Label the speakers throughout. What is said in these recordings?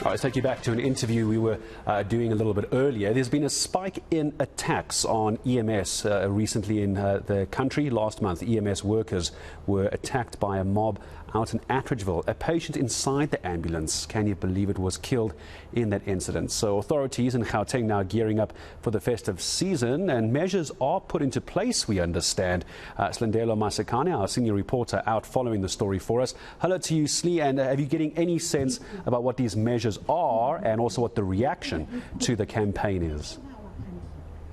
Speaker 1: Let's take you back to an interview we were doing a little bit earlier. There's been a spike in attacks on EMS recently in the country. Last month, EMS workers were attacked by a mob out in Atteridgeville. A patient inside the ambulance, can you believe it, was killed in that incident. So authorities in Gauteng now gearing up for the festive season, and measures are put into place, we understand. Silindelo Masikane, our senior reporter, out following the story for us. Hello to you, Slee, and have you getting any sense about what these measures are and also what the reaction to the campaign is?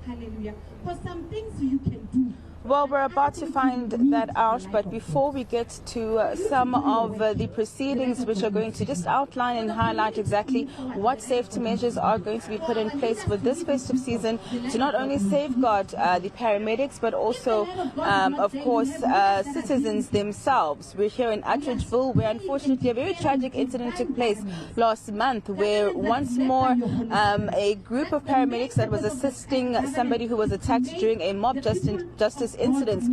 Speaker 2: Hallelujah. For some things you can do.
Speaker 3: Well, we're about to find that out, but before we get to some of the proceedings which are going to just outline and highlight exactly what safety measures are going to be put in place for this festive season to not only safeguard the paramedics but also, of course, citizens themselves. We're here in Atteridgeville where unfortunately a very tragic incident took place last month where once more a group of paramedics that was assisting somebody who was attacked during a mob justice incidents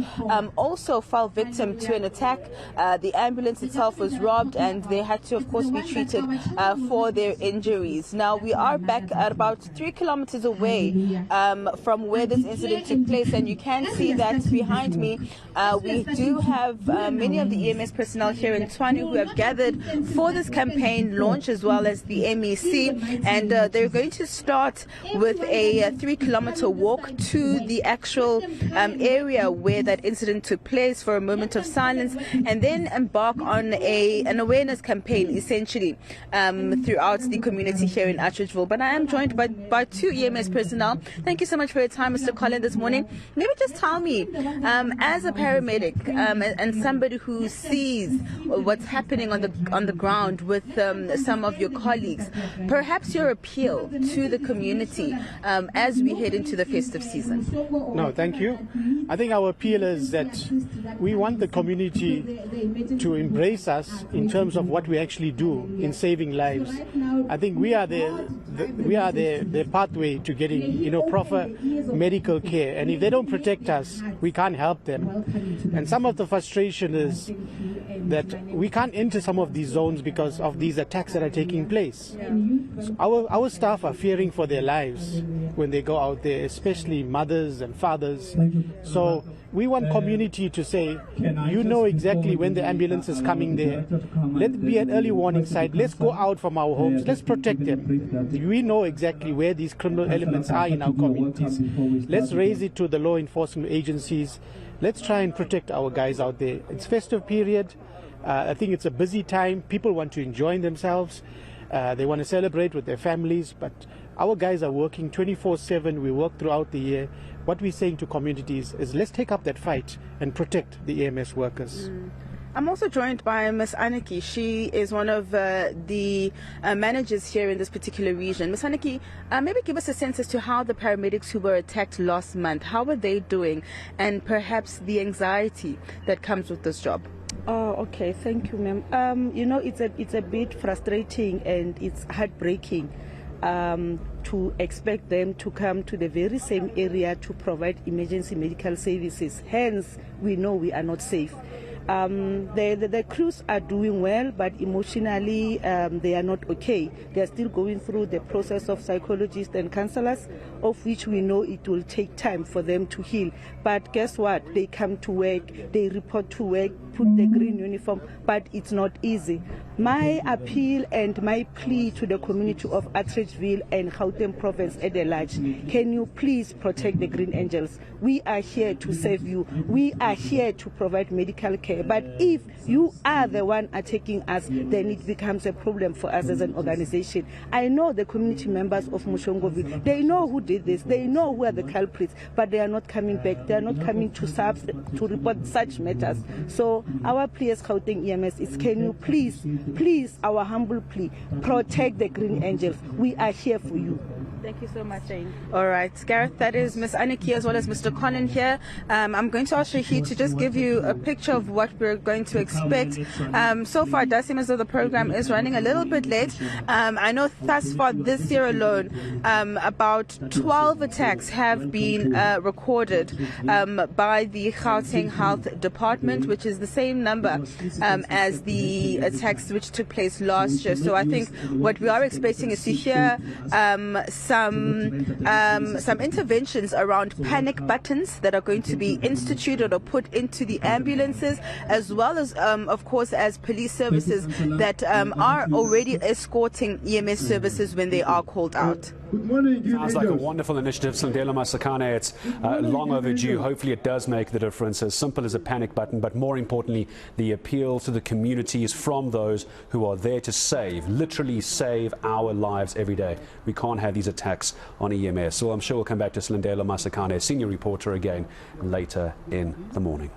Speaker 3: also fell victim to an attack. The ambulance itself was robbed and they had to, of course, be treated for their injuries. Now, we are back at about 3 kilometers away from where this incident took place, and you can see that behind me we do have many of the EMS personnel here in Tshwane who have gathered for this campaign launch, as well as the MEC, and they're going to start with a 3-kilometer walk to the actual area where that incident took place for a moment of silence, and then embark on an awareness campaign essentially throughout the community here in Atteridgeville. But I am joined by 2 EMS personnel. Thank you so much for your time, Mr. Colin, this morning. Maybe just tell me, as a paramedic and somebody who sees what's happening on the ground with some of your colleagues, perhaps your appeal to the community as we head into the festive season.
Speaker 4: No, thank you. I think our appeal is that we want the community to embrace us in terms of what we actually do in saving lives. I think we are the pathway to getting proper medical care, and if they don't protect us, we can't help them. And some of the frustration is that we can't enter some of these zones because of these attacks that are taking place. So our staff are fearing for their lives when they go out there, especially mothers and fathers. So we want community to say, you know exactly when the ambulance is coming there. Let it be an early warning site. Let's go out from our homes. Let's protect them. We know exactly where these criminal elements are in our communities. Let's raise it to the law enforcement agencies. Let's try and protect our guys out there. It's festive period. I think it's a busy time. People want to enjoy themselves. They want to celebrate with their families, but our guys are working 24/7. We work throughout the year. What we're saying to communities is let's take up that fight and protect the EMS workers.
Speaker 3: I'm also joined by Ms. Aniki. She is one of the managers here in this particular region. Ms. Aniki, maybe give us a sense as to how the paramedics who were attacked last month, how are they doing, and perhaps the anxiety that comes with this job.
Speaker 5: Oh, okay. Thank you, ma'am. It's a bit frustrating and it's heartbreaking to expect them to come to the very same area to provide emergency medical services. Hence, we know we are not safe. The crews are doing well, but emotionally they are not okay. They are still going through the process of psychologists and counselors, of which we know it will take time for them to heal. But guess what? They come to work, they report to work, put the green uniform, but it's not easy. My appeal and my plea to the community of Atteridgeville and Gauteng province at large, can you please protect the Green Angels? We are here to save you. We are here to provide medical care. But if you are the one attacking us, then it becomes a problem for us as an organization. I know the community members of Mushongoville, they know who did this, they know who are the culprits, but they are not coming back. They are not coming to report such matters. So our plea as Gauteng EMS is, can you please, our humble plea, protect the Green Angels. We are here for you. Thank you so much, Jane.
Speaker 3: All right, Gareth, that is Miss Aniki as well as Mr. Conan here. I'm going to ask Shahid to just give you a picture of what we're going to expect. So far, it does seem as though the program is running a little bit late. I know thus far this year alone, about 12 attacks have been recorded by the Gauteng Health Department, which is the same number as the attacks which took place last year. So I think what we are expecting is to hear some interventions around panic buttons that are going to be instituted or put into the ambulances, as well as, of course, as police services that are already escorting EMS services when they are called out.
Speaker 1: Sounds like a wonderful initiative, Silindelo Masikane. It's long overdue. Hopefully it does make the difference. As simple as a panic button, but more importantly, the appeal to the communities from those who are there to save, literally save our lives every day. We can't have these attacks on EMS. So I'm sure we'll come back to Silindelo Masikane, senior reporter, again later in the morning.